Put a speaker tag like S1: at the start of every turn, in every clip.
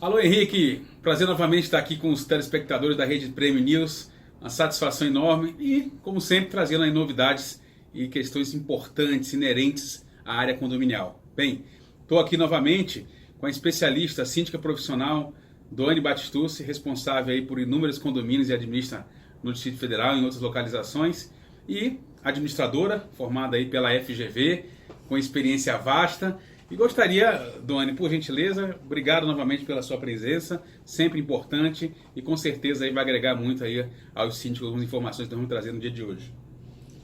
S1: Alô Henrique, prazer novamente estar aqui com os telespectadores da Rede Prêmio News, uma satisfação enorme e, como sempre, trazendo aí novidades e questões importantes, inerentes à área condominial. Bem, estou aqui novamente com a especialista, a síndica profissional, Doane Batistucci, responsável aí por inúmeros condomínios e administra no Distrito Federal e em outras localizações, e administradora, formada aí pela FGV, com experiência vasta. E gostaria, Doane, por gentileza, obrigado novamente pela sua presença, sempre importante e com certeza aí vai agregar muito aí aos síndicos algumas informações que nós vamos trazer no dia de hoje.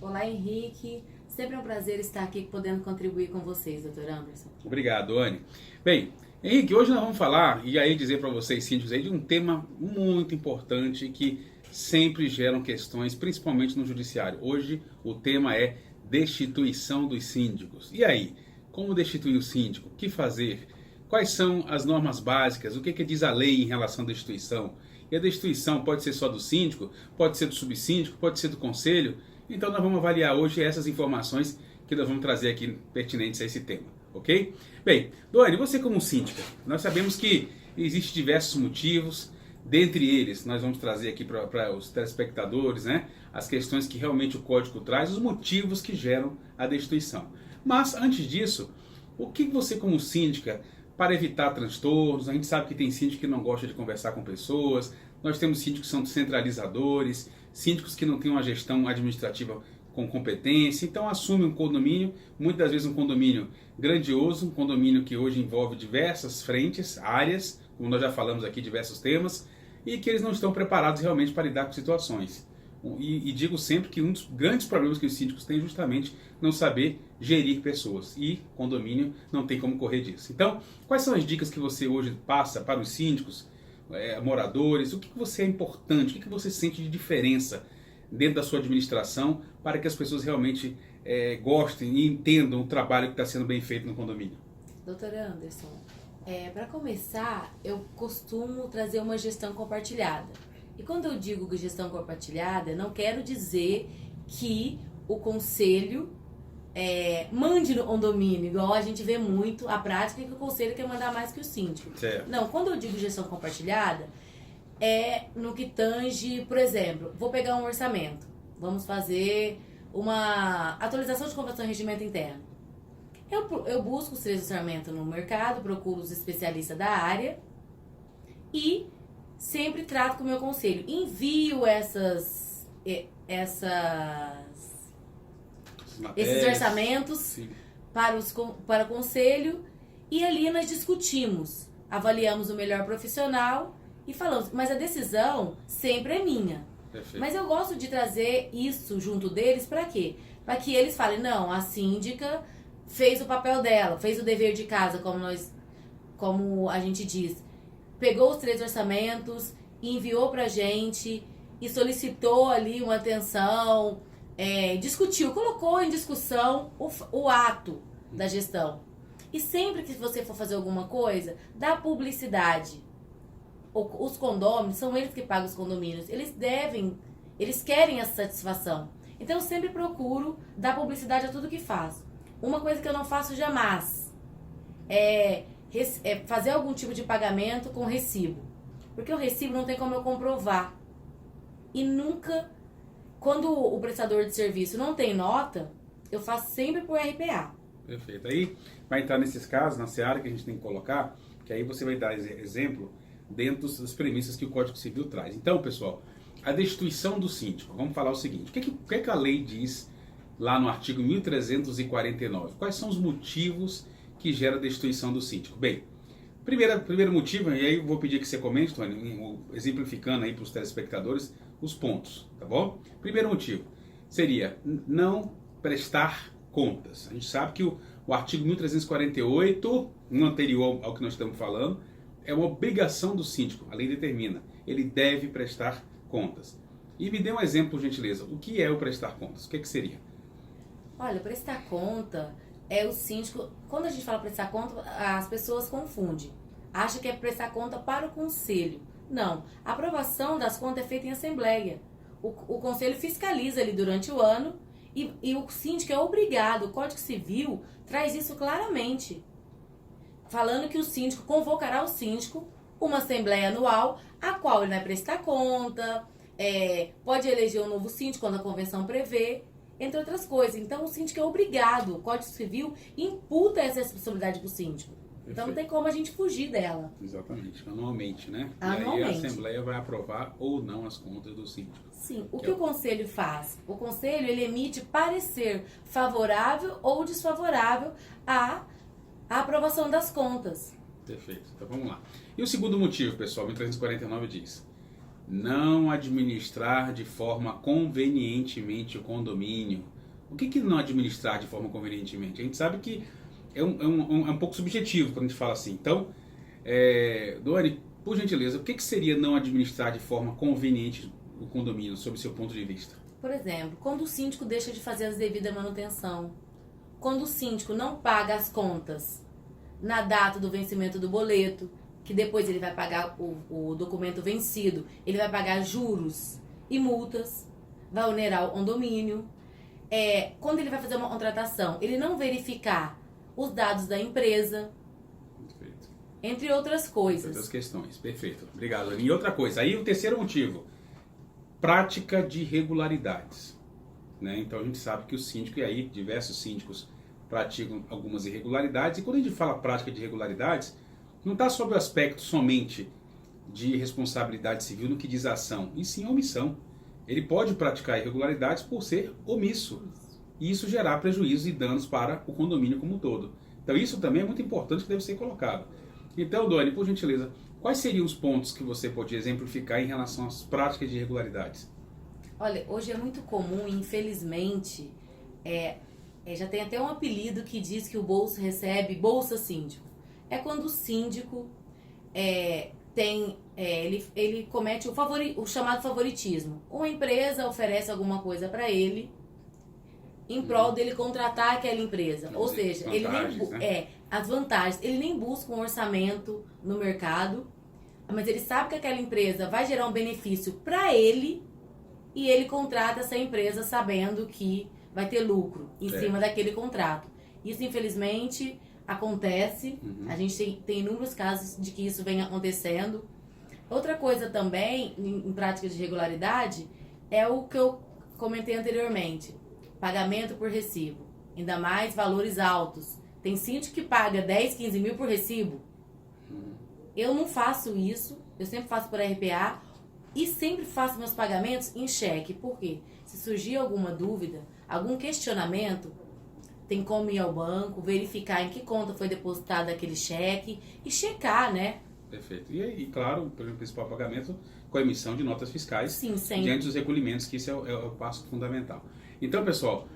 S2: Olá, Henrique. Sempre é um prazer estar aqui podendo contribuir com vocês, Dr. Anderson.
S1: Obrigado, Doane. Bem, Henrique, hoje nós vamos falar e aí dizer para vocês, síndicos, aí, de um tema muito importante que sempre geram questões, principalmente no judiciário. Hoje o tema é destituição dos síndicos. E aí? Como destituir o síndico? O que fazer? Quais são as normas básicas? O que diz a lei em relação à destituição? E a destituição pode ser só do síndico? Pode ser do subsíndico? Pode ser do conselho? Então nós vamos avaliar hoje essas informações que nós vamos trazer aqui pertinentes a esse tema, ok? Bem, Doane, você como síndica, nós sabemos que existem diversos motivos, dentre eles nós vamos trazer aqui para os telespectadores, né, as questões que realmente o Código traz, os motivos que geram a destituição. Mas, antes disso, o que você como síndica, para evitar transtornos, a gente sabe que tem síndico que não gosta de conversar com pessoas, nós temos síndicos que são centralizadores, síndicos que não têm uma gestão administrativa com competência, então assume um condomínio, muitas vezes um condomínio grandioso, um condomínio que hoje envolve diversas frentes, áreas, como nós já falamos aqui, diversos temas, e que eles não estão preparados realmente para lidar com situações. E digo sempre que um dos grandes problemas que os síndicos têm é justamente não saber gerir pessoas. E condomínio não tem como correr disso. Então, quais são as dicas que você hoje passa para os síndicos, moradores? O que você é importante? O que você sente de diferença dentro da sua administração para que as pessoas realmente gostem e entendam o trabalho que está sendo bem feito no condomínio?
S2: Doutor Anderson, para começar, eu costumo trazer uma gestão compartilhada. E quando eu digo gestão compartilhada, não quero dizer que o conselho mande no condomínio, igual a gente vê muito a prática que o conselho quer mandar mais que o síndico.
S1: Certo.
S2: Não, quando eu digo gestão compartilhada, é no que tange, por exemplo, vou pegar um orçamento, vamos fazer uma atualização de convenção de regimento interno. Eu busco os 3 orçamentos no mercado, procuro os especialistas da área e sempre trato com o meu conselho. Envio esses orçamentos para o conselho e ali nós discutimos, avaliamos o melhor profissional e falamos, mas a decisão sempre é minha.
S1: Perfeito. Mas
S2: eu gosto de trazer isso junto deles para quê? Para que eles falem, não, a síndica fez o papel dela, fez o dever de casa, como a gente diz. Pegou os 3 orçamentos, enviou pra gente e solicitou ali uma atenção, discutiu, colocou em discussão o ato da gestão. E sempre que você for fazer alguma coisa, dá publicidade. Os condôminos, são eles que pagam os condomínios, eles querem essa satisfação. Então eu sempre procuro dar publicidade a tudo que faço. Uma coisa que eu não faço jamais é fazer algum tipo de pagamento com recibo. Porque o recibo não tem como eu comprovar. E nunca, quando o prestador de serviço não tem nota, eu faço sempre por RPA.
S1: Perfeito. Aí vai entrar nesses casos, na seara que a gente tem que colocar, que aí você vai dar exemplo dentro das premissas que o Código Civil traz. Então, pessoal, a destituição do síndico. Vamos falar o seguinte, o que a lei diz lá no artigo 1349? Quais são os motivos que gera a destituição do síndico? Bem, primeiro motivo, e aí eu vou pedir que você comente, Tony, exemplificando aí para os telespectadores os pontos, tá bom? Primeiro motivo seria não prestar contas. A gente sabe que o artigo 1348, no anterior ao que nós estamos falando, é uma obrigação do síndico, a lei determina, ele deve prestar contas. E me dê um exemplo, por gentileza, o que é o prestar contas? O que seria?
S2: Olha, prestar conta é o síndico. Quando a gente fala prestar conta, as pessoas confundem. Acham que é prestar conta para o conselho. Não. A aprovação das contas é feita em assembleia. O conselho fiscaliza ali durante o ano e o síndico é obrigado. O Código Civil traz isso claramente. Falando que o síndico convocará o síndico uma assembleia anual, a qual ele vai prestar conta, pode eleger um novo síndico quando a convenção prevê, entre outras coisas. Então o síndico é obrigado, o Código Civil imputa essa responsabilidade para o síndico. Então não tem como a gente fugir dela.
S1: Exatamente, anualmente, né?
S2: Anualmente.
S1: E aí a Assembleia vai aprovar ou não as contas do síndico.
S2: Sim, o que o Conselho faz? O Conselho, ele emite parecer favorável ou desfavorável à aprovação das contas.
S1: Perfeito, então vamos lá. E o segundo motivo, pessoal, 1349 diz: não administrar de forma convenientemente o condomínio. O que não administrar de forma convenientemente? A gente sabe que é um pouco subjetivo quando a gente fala assim. Então, Doni, por gentileza, o que seria não administrar de forma conveniente o condomínio, sob seu ponto de vista?
S2: Por exemplo, quando o síndico deixa de fazer as devidas manutenção, quando o síndico não paga as contas na data do vencimento do boleto, que depois ele vai pagar o documento vencido, ele vai pagar juros e multas, vai onerar o condomínio. Quando ele vai fazer uma contratação, ele não verificar os dados da empresa,
S1: Perfeito.
S2: Entre outras coisas.
S1: Outras questões, perfeito. Obrigado, Aline. E outra coisa, aí o terceiro motivo, prática de irregularidades. Né? Então a gente sabe que o síndico, e aí diversos síndicos praticam algumas irregularidades, e quando a gente fala prática de irregularidades, não está sob o aspecto somente de responsabilidade civil no que diz a ação, e sim a omissão. Ele pode praticar irregularidades por ser omisso, e isso gerar prejuízos e danos para o condomínio como um todo. Então isso também é muito importante que deve ser colocado. Então, Doni, por gentileza, quais seriam os pontos que você pode exemplificar em relação às práticas de irregularidades?
S2: Olha, hoje é muito comum, infelizmente, já tem até um apelido que diz que o bolso recebe bolsa síndico. É quando o síndico ele comete o chamado favoritismo. Uma empresa oferece alguma coisa para ele em prol dele contratar aquela empresa. Ou seja, ele nem as vantagens. Ele nem busca um orçamento no mercado, mas ele sabe que aquela empresa vai gerar um benefício para ele e ele contrata essa empresa sabendo que vai ter lucro em cima daquele contrato. Isso, infelizmente, acontece. A gente tem inúmeros casos de que isso vem acontecendo. Outra coisa também, em prática de irregularidade, é o que eu comentei anteriormente. Pagamento por recibo. Ainda mais valores altos. Tem síndico que paga 10, 15 mil por recibo. Eu não faço isso. Eu sempre faço por RPA. E sempre faço meus pagamentos em cheque. Por quê? Se surgir alguma dúvida, algum questionamento, tem como ir ao banco, verificar em que conta foi depositado aquele cheque e checar, né?
S1: Perfeito. E claro, pelo principal pagamento, com a emissão de notas fiscais.
S2: Sim, sempre.
S1: Diante dos recolhimentos, que isso é o passo fundamental. Então, pessoal,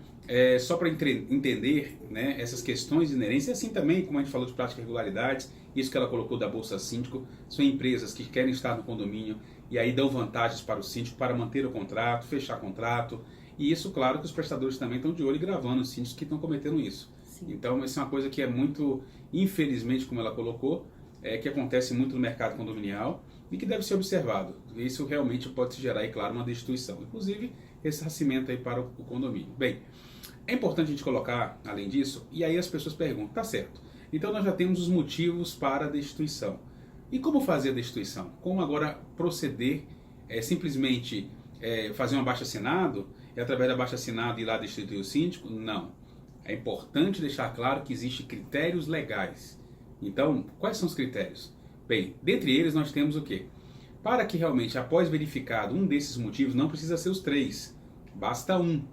S1: só para entender, né, essas questões inerentes, e assim também, como a gente falou de prática de irregularidades, isso que ela colocou da Bolsa Síndico, são empresas que querem estar no condomínio e aí dão vantagens para o síndico para manter o contrato, fechar contrato. E isso, claro, que os prestadores também estão de olho e gravando os síndicos que estão cometendo isso. Sim. Então, isso é uma coisa que é muito, infelizmente, como ela colocou, que acontece muito no mercado condominial e que deve ser observado. Isso realmente pode gerar, e claro, uma destituição. Inclusive, ressarcimento aí para o condomínio. Bem, é importante a gente colocar, além disso, e aí as pessoas perguntam, tá certo, então nós já temos os motivos para a destituição. E como fazer a destituição? Como agora proceder? Simplesmente fazer um abaixo-assinado? E através do abaixo-assinado ir lá destituir o síndico? Não. É importante deixar claro que existem critérios legais. Então, quais são os critérios? Bem, dentre eles nós temos o quê? Para que realmente, após verificado um desses motivos, não precisa ser os 3, basta um.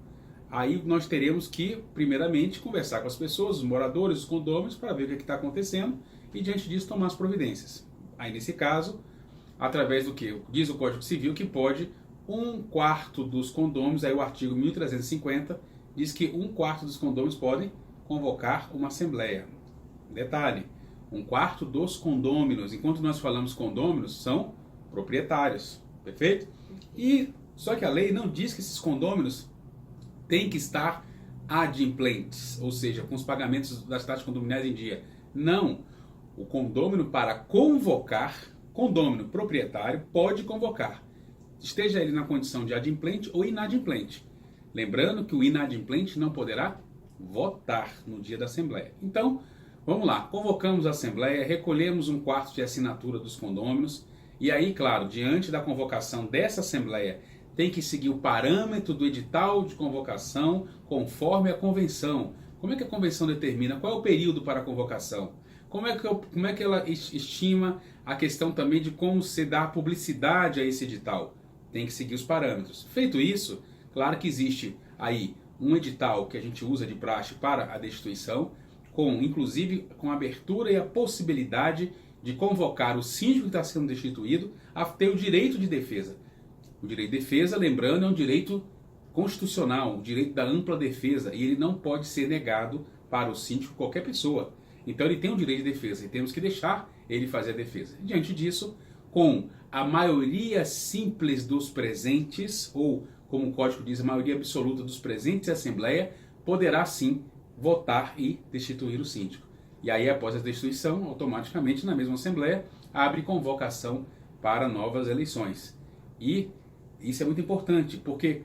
S1: Aí nós teremos que, primeiramente, conversar com as pessoas, os moradores, os condôminos, para ver o que está acontecendo e, diante disso, tomar as providências. Aí, nesse caso, através do que? Diz o Código Civil que pode 1/4 dos condôminos, aí o artigo 1350, diz que 1/4 dos condôminos podem convocar uma assembleia. Detalhe, 1/4 dos condôminos, enquanto nós falamos condôminos, são proprietários, perfeito? E só que a lei não diz que esses condôminos têm que estar adimplentes, ou seja, com os pagamentos das taxas condominiais em dia. Não, o condômino para convocar, condômino proprietário pode convocar, esteja ele na condição de adimplente ou inadimplente. Lembrando que o inadimplente não poderá votar no dia da Assembleia. Então, Vamos lá, convocamos a assembleia, recolhemos um quarto de assinatura dos condôminos e aí, claro, diante da convocação dessa assembleia, tem que seguir o parâmetro do edital de convocação conforme a convenção. Como é que a convenção determina? Qual é o período para a convocação? Como é que ela estima a questão também de como se dá publicidade a esse edital? Tem que seguir os parâmetros. Feito isso, claro que existe aí um edital que a gente usa de praxe para a destituição, inclusive com a abertura e a possibilidade de convocar o síndico que está sendo destituído a ter o direito de defesa. O direito de defesa, lembrando, é um direito constitucional, o direito da ampla defesa, e ele não pode ser negado para o síndico qualquer pessoa. Então ele tem o direito de defesa e temos que deixar ele fazer a defesa. Diante disso, com a maioria simples dos presentes, ou como o código diz, a maioria absoluta dos presentes da Assembleia, poderá sim votar e destituir o síndico. E aí, após a destituição, automaticamente na mesma Assembleia, abre convocação para novas eleições. E isso é muito importante, porque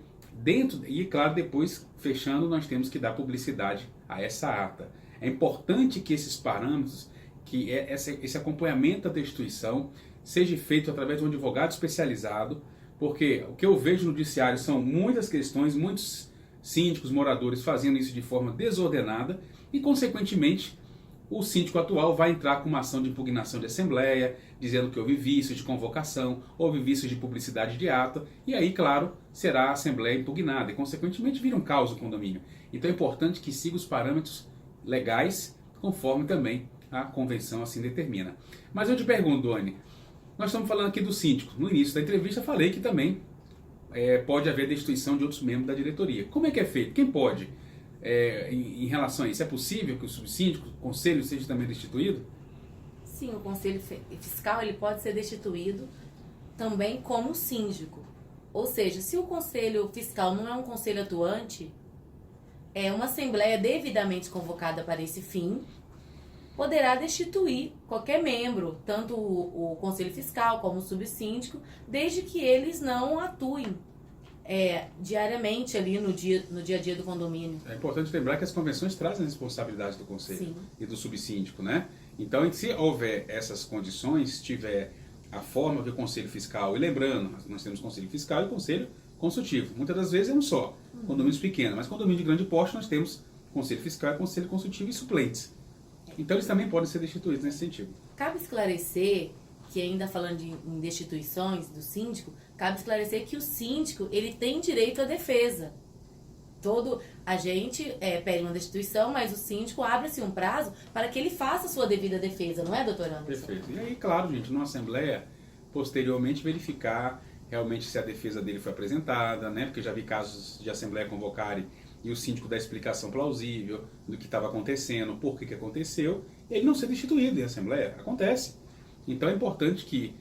S1: e claro, depois, fechando, nós temos que dar publicidade a essa ata. É importante que esses parâmetros, que esse acompanhamento da destituição, seja feito através de um advogado especializado, porque o que eu vejo no judiciário são muitas questões, muitos síndicos, moradores fazendo isso de forma desordenada e, consequentemente, o síndico atual vai entrar com uma ação de impugnação de assembleia, dizendo que houve vício de convocação, houve vício de publicidade de ata, e aí, claro, será a assembleia impugnada, e consequentemente vira um caos o condomínio. Então é importante que siga os parâmetros legais, conforme também a convenção assim determina. Mas eu te pergunto, Doni, nós estamos falando aqui do síndico. No início da entrevista falei que também pode haver destituição de outros membros da diretoria. Como é que é feito? Quem pode? Em relação a isso, é possível que o subsíndico, o conselho, seja também destituído?
S2: Sim, o conselho fiscal ele pode ser destituído também como síndico. Ou seja, se o conselho fiscal não é um conselho atuante, é uma assembleia devidamente convocada para esse fim, poderá destituir qualquer membro, tanto o conselho fiscal como o subsíndico, desde que eles não atuem diariamente ali no dia a dia do condomínio.
S1: É importante lembrar que as convenções trazem a responsabilidade do conselho. Sim. E do subsíndico, né? Então, se houver essas condições, tiver a forma que o conselho fiscal, e lembrando, nós temos conselho fiscal e conselho consultivo. Muitas das vezes é um só, condomínios pequenos, mas condomínio de grande porte nós temos conselho fiscal, conselho consultivo e suplentes. Então eles também podem ser destituídos nesse sentido.
S2: Cabe esclarecer que, ainda falando em destituições do síndico, cabe esclarecer que o síndico ele tem direito à defesa. A gente pede uma destituição, mas o síndico abre-se um prazo para que ele faça a sua devida defesa, não é, doutor Anderson?
S1: Perfeito. E aí, claro, gente, numa assembleia, posteriormente verificar realmente se a defesa dele foi apresentada, né? Porque já vi casos de assembleia convocarem e o síndico dar explicação plausível do que estava acontecendo, por que aconteceu, e ele não ser destituído em assembleia. Acontece. Então é importante que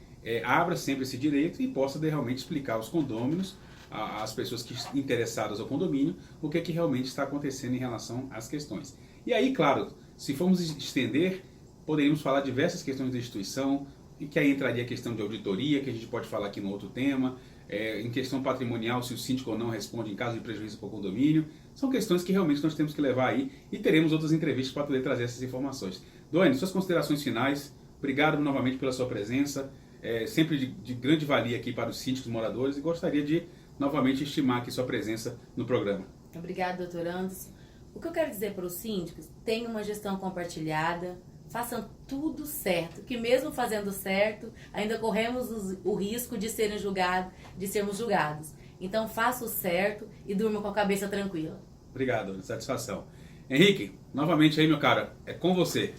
S1: abra sempre esse direito e possa realmente explicar aos condôminos, às pessoas interessadas ao condomínio, o que realmente está acontecendo em relação às questões. E aí, claro, se formos estender, poderíamos falar diversas questões de destituição, e que aí entraria a questão de auditoria, que a gente pode falar aqui no outro tema, em questão patrimonial, se o síndico ou não responde em caso de prejuízo para o condomínio. São questões que realmente nós temos que levar aí e teremos outras entrevistas para poder trazer essas informações. Doni, suas considerações finais. Obrigado novamente pela sua presença, sempre de grande valia aqui para os síndicos moradores, e gostaria de novamente estimar aqui sua presença no programa.
S2: Obrigada, doutor Anderson. O que eu quero dizer para os síndicos, tenham uma gestão compartilhada, façam tudo certo, que mesmo fazendo certo, ainda corremos o risco de sermos julgados. Então faça o certo e durma com a cabeça tranquila.
S1: Obrigado, satisfação. Henrique, novamente aí, meu cara, é com você.